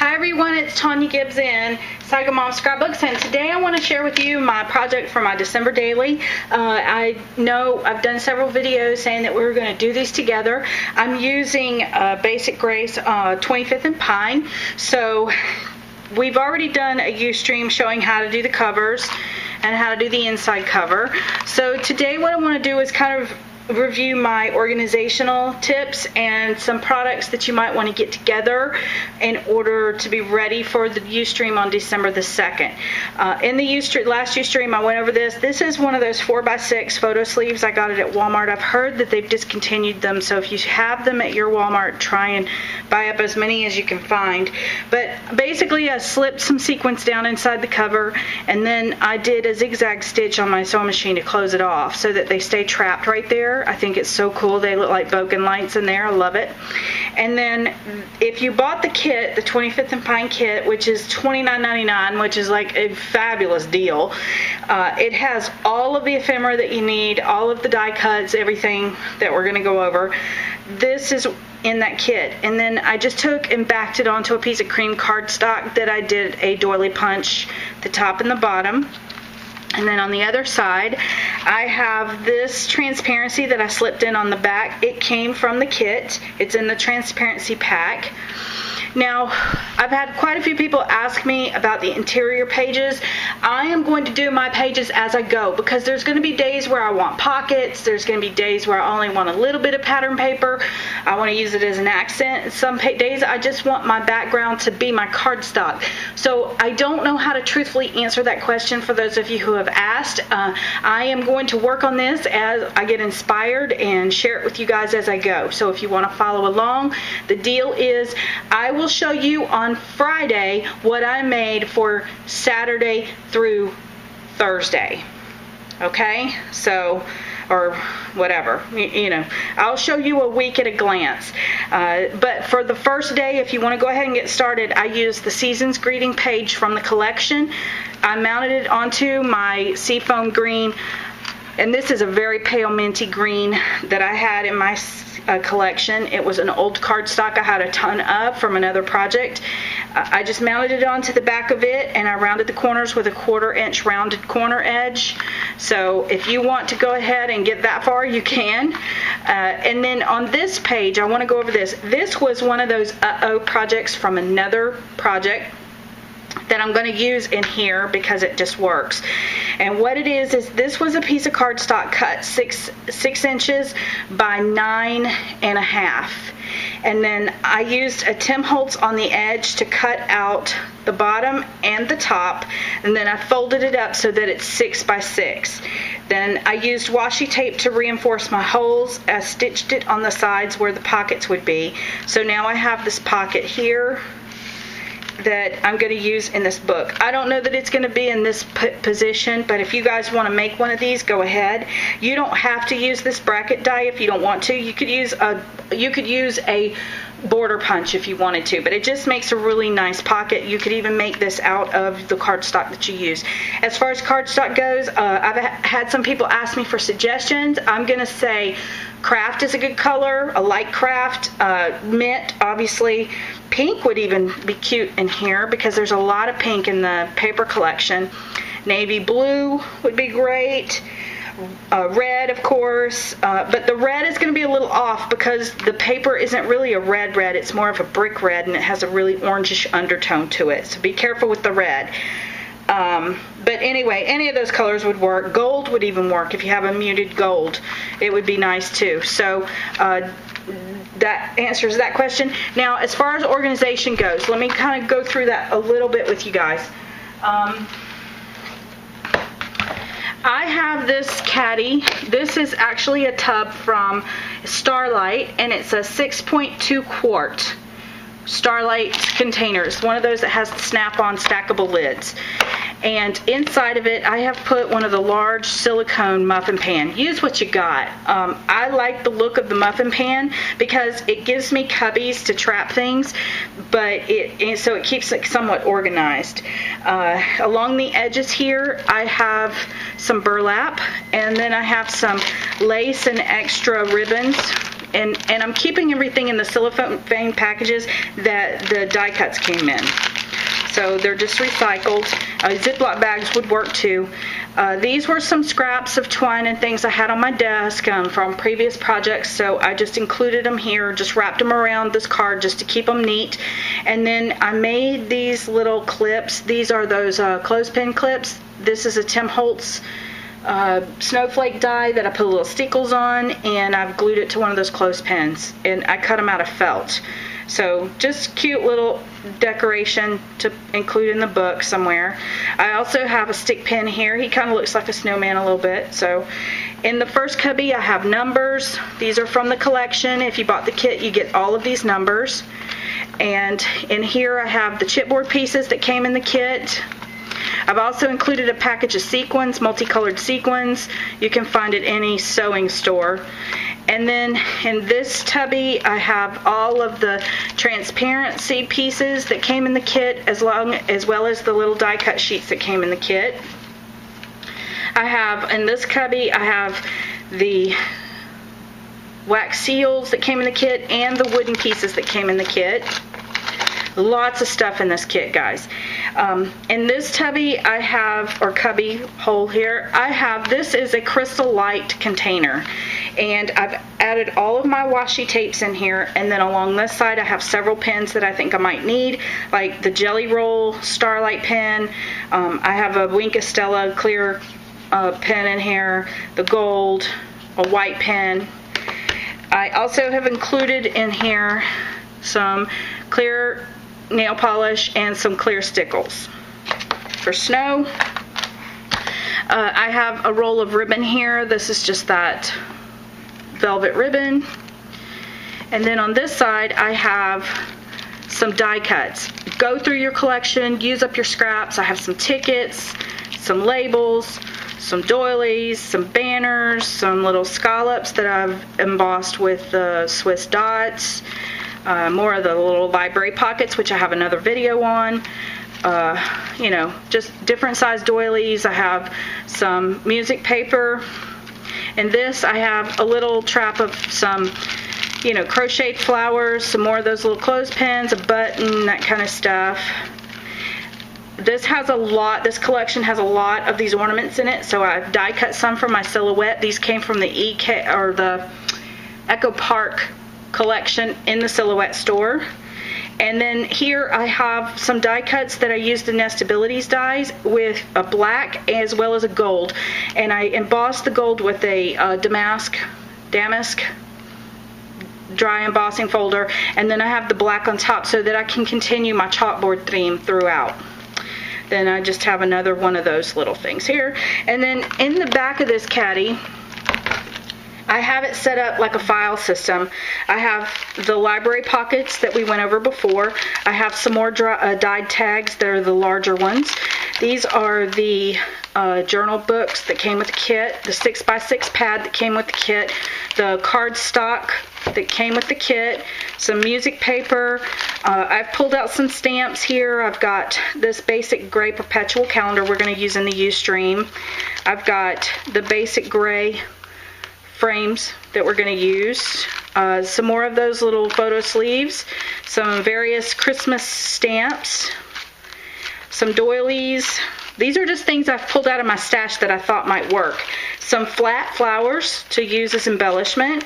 Hi everyone, it's Tonya Gibbs in Psycho Mom Scrapbooks, and today I want to share with you my project for my December daily. I know I've done several videos saying that we were going to do these together. I'm using Basic Grace 25th and Pine. So we've already done a Ustream showing how to do the covers and how to do the inside cover. So today what I want to do is kind of review my organizational tips and some products that you might want to get together in order to be ready for the Ustream on December the 2nd. In the last Ustream I went over this. This is one of those 4x6 photo sleeves. I got it at Walmart. I've heard that they've discontinued them, so if you have them at your Walmart, try and buy up as many as you can find. But basically I slipped some sequins down inside the cover, and then I did a zigzag stitch on my sewing machine to close it off so that they stay trapped right there. I think it's so cool. They look like Boken lights in there. I love it. And then if you bought the kit, the 25th and Pine kit, which is $29.99, which is like a fabulous deal, it has all of the ephemera that you need, all of the die cuts, everything that we're going to go over. This is in that kit. And then I just took and backed it onto a piece of cream cardstock that I did a doily punch the top and the bottom. And then on the other side, I have this transparency that I slipped in on the back. It came from the kit. It's in the transparency pack. Now, I've had quite a few people ask me about the interior pages. I am going to do my pages as I go, because there's going to be days where I want pockets. There's going to be days where I only want a little bit of pattern paper. I want to use it as an accent. Some days I just want my background to be my cardstock. So I don't know how to truthfully answer that question for those of you who have asked. I am going to work on this as I get inspired and share it with you guys as I go. So if you want to follow along, the deal is I will show you on Friday what I made for Saturday through Thursday. Okay? So, or whatever, you know, I'll show you a week at a glance. But for the first day, if you want to go ahead and get started, I used the Season's Greeting page from the collection. I mounted it onto my seafoam green, and this is a very pale minty green that I had in my collection. It was an old cardstock I had a ton of from another project. I just mounted it onto the back of it, and I rounded the corners with a 1/4 inch rounded corner edge. So if you want to go ahead and get that far, you can. And then on this page, I want to go over this. This was one of those projects from another project that I'm going to use in here because it just works. And what it is this was a piece of cardstock cut 6 inches by 9.5, and then I used a Tim Holtz on the edge to cut out the bottom and the top, and then I folded it up so that it's 6 by 6. Then I used washi tape to reinforce my holes. I stitched it on the sides where the pockets would be. So now I have this pocket here that I'm going to use in this book. I don't know that it's going to be in this position, but if you guys want to make one of these, go ahead. You don't have to use this bracket die if you don't want to. You could use a border punch if you wanted to, but it just makes a really nice pocket. You could even make this out of the cardstock that you use. As far as cardstock goes, I've had some people ask me for suggestions. I'm going to say craft is a good color, a light craft, mint, obviously. Pink would even be cute in here because there's a lot of pink in the paper collection. Navy blue would be great. Red, of course, but the red is going to be a little off because the paper isn't really a red, it's more of a brick red, and it has a really orangish undertone to it, so be careful with the red. But anyway, any of those colors would work. Gold would even work. If you have a muted gold, it would be nice too. So that answers that question. Now, as far as organization goes, let me kind of go through that a little bit with you guys. I have this caddy. This is actually a tub from Starlight, and it's a 6.2 quart Starlight container. It's one of those that has the snap-on stackable lids. And inside of it, I have put one of the large silicone muffin pan. Use what you got. I like the look of the muffin pan because it gives me cubbies to trap things, but so it keeps it somewhat organized. Along the edges here, I have some burlap, and then I have some lace and extra ribbons and I'm keeping everything in the cellophane packages that the die cuts came in. So they're just recycled. Ziploc bags would work too. These were some scraps of twine and things I had on my desk from previous projects, so I just included them here, just wrapped them around this card just to keep them neat. And then I made these little clips. These are those clothespin clips. This is a Tim Holtz snowflake die that I put little stickles on, and I've glued it to one of those clothespins, and I cut them out of felt. So just cute little decoration to include in the book somewhere. I also have a stick pin here. He kind of looks like a snowman a little bit. So in the first cubby I have numbers. These are from the collection. If you bought the kit, you get all of these numbers. And in here I have the chipboard pieces that came in the kit. I've also included a package of sequins, multicolored sequins. You can find at any sewing store. And then in this tubby, I have all of the transparency pieces that came in the kit, as well as the little die cut sheets that came in the kit. I have, in this cubby, I have the wax seals that came in the kit and the wooden pieces that came in the kit. Lots of stuff in this kit, guys. In this tubby I have, or cubby hole here, I have, this is a Crystal Light container, and I've added all of my washi tapes in here, and then along this side I have several pens that I think I might need, like the Jelly Roll Starlight pen. I have a Wink Estella clear pen in here, the gold, a white pen. I also have included in here some clear nail polish and some clear stickles. For snow, I have a roll of ribbon here. This is just that velvet ribbon. And then on this side I have some die cuts. Go through your collection, use up your scraps. I have some tickets, some labels, some doilies, some banners, some little scallops that I've embossed with the Swiss dots. More of the little library pockets, which I have another video on. You know, just different size doilies. I have some music paper. And this, I have a little trap of some, you know, crocheted flowers, some more of those little clothespins, a button, that kind of stuff. This has a lot, this collection has a lot of these ornaments in it, so I've die cut some for my silhouette. These came from the the Echo Park collection in the Silhouette store. And then here I have some die cuts that I used the Nestabilities dies with a black as well as a gold, and I embossed the gold with a damask dry embossing folder, and then I have the black on top so that I can continue my chalkboard theme throughout. Then I just have another one of those little things here. And then in the back of this caddy I have it set up like a file system. I have the library pockets that we went over before. I have some more dyed tags that are the larger ones. These are the journal books that came with the kit, the 6x6 pad that came with the kit, the cardstock that came with the kit, some music paper. I've pulled out some stamps here. I've got this basic gray perpetual calendar we're going to use in the Ustream. I've got the basic gray frames that we're going to use, some more of those little photo sleeves, some various Christmas stamps, some doilies. These are just things I've pulled out of my stash that I thought might work. Some flat flowers to use as embellishment.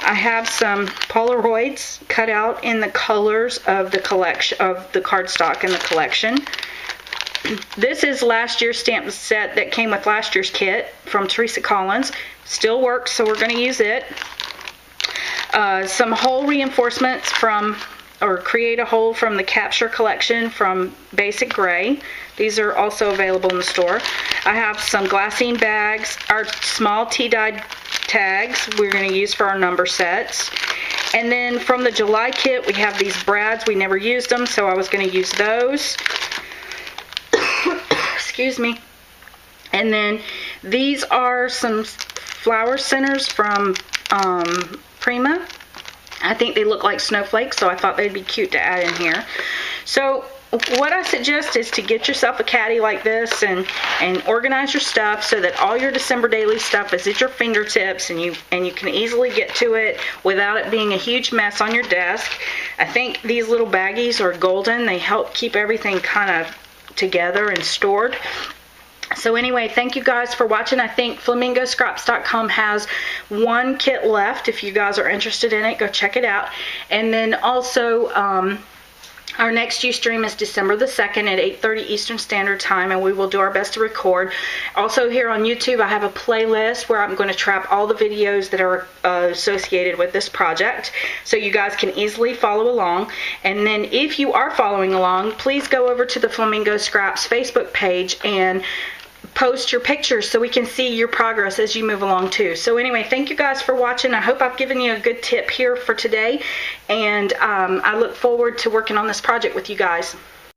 I have some Polaroids cut out in the colors of the collection, of the cardstock in the collection. This is last year's stamp set that came with last year's kit from Teresa Collins. Still works, so we're going to use it. Some hole reinforcements from, or create a hole from the Capture collection from Basic Gray. These are also available in the store. I have some glassine bags, our small tea-dyed tags we're going to use for our number sets. And then from the July kit, we have these brads. We never used them, so I was going to use those. Excuse me. And then these are some flower centers from Prima. I think they look like snowflakes, so I thought they'd be cute to add in here. So what I suggest is to get yourself a caddy like this and organize your stuff so that all your December daily stuff is at your fingertips and you can easily get to it without it being a huge mess on your desk. I think these little baggies are golden. They help keep everything kind of together and stored. So anyway, thank you guys for watching. I think flamingoscraps.com has one kit left. If you guys are interested in it, go check it out. And then also, our next Ustream is December the 2nd at 8:30 Eastern Standard Time, and we will do our best to record. Also here on YouTube, I have a playlist where I'm going to trap all the videos that are associated with this project, so you guys can easily follow along. And then if you are following along, please go over to the Flamingo Scraps Facebook page and post your pictures so we can see your progress as you move along too. So anyway, thank you guys for watching. I hope I've given you a good tip here for today, and I look forward to working on this project with you guys.